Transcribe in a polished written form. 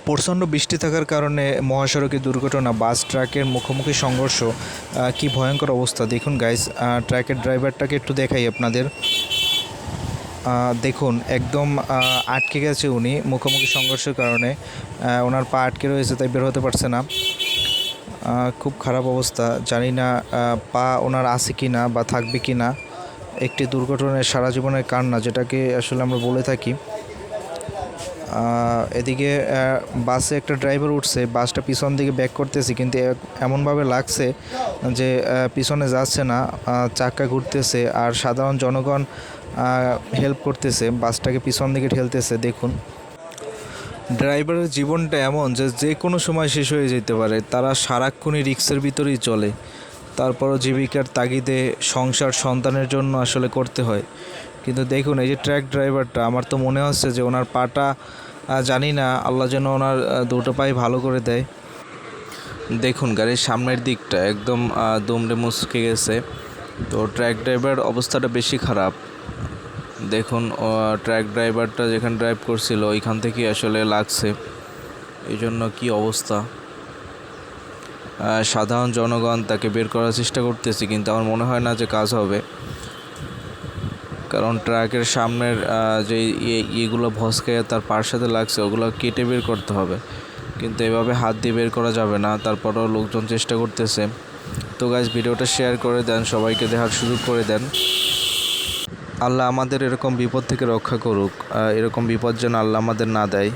প্রচণ্ড বৃষ্টি থাকার কারণে মহাসড়কে দুর্ঘটনা, বাস ট্রাকের মুখোমুখি সংঘর্ষ। কি ভয়ঙ্কর অবস্থা দেখুন গাইস। ট্রাকের ড্রাইভারটাকে একটু দেখাই আপনাদের। দেখুন একদম আটকে গেছে উনি মুখোমুখি সংঘর্ষের কারণে। ওনার পা আটকে রয়েছে, তাই বের হতে পারছে না। খুব খারাপ অবস্থা, জানি না পা ওনার আছে কি না বা থাকবে কি না। একটি দুর্ঘটনায় সারা জীবনের কান্না, যেটাকে আসলে আমরা বলে থাকি। এদিকে বাসে একটা ড্রাইভার উঠছে, বাসটা পিছন দিকে ব্যাক করতেছে, কিন্তু এমনভাবে লাগছে যে পিছনে যাচ্ছে না, চাক্কা ঘুরতেছে। আর সাধারণ জনগণ হেল্প করতেছে, বাসটাকে পিছন দিকে ঠেলতেছে। দেখুন ড্রাইভারের জীবনটা এমন যে যে কোনো সময় শেষ হয়ে যেতে পারে। তারা সারাক্ষণই রিক্সের ভিতরেই চলে, তারপরও জীবিকার তাগিদে সংসার সন্তানের জন্য আসলে করতে হয়। কিন্তু দেখুন এই যে ট্রাক ড্রাইভারটা, আমার তো মনে হচ্ছে যে ওনার পাটা, জানি না, আল্লাহ যেন ওনার দুটো পায়ে ভালো করে দেয়। দেখুন গাড়ির সামনের দিকটা একদম দুমড়ে মুচকে গেছে। তো ট্রাক ড্রাইভার অবস্থাটা বেশি খারাপ। দেখুন ট্রাক ড্রাইভারটা যেখানে ড্রাইভ করছিল ওইখান থেকেই আসলে লাগছে, এই জন্য কী অবস্থা। সাধারণ জনগণ তাকে বের করার চেষ্টা করতেছে, কিন্তু আমার মনে হয় না যে কাজ হবে। কারণ ট্রাকের সামনের যে ইয়েগুলো ভসকে তার পার সাথে লাগছে, ওগুলো কেটে বের করতে হবে, কিন্তু এভাবে হাত দিয়ে বের করা যাবে না। তারপরেও লোকজন চেষ্টা করতেছে। তো গাইস, ভিডিওটা শেয়ার করে দেন, সবাইকে দেখার সুযোগ করে দেন। আল্লাহ আমাদের এরকম বিপদ থেকে রক্ষা করুক, এরকম বিপদ যেন আল্লাহ আমাদের না দেয়।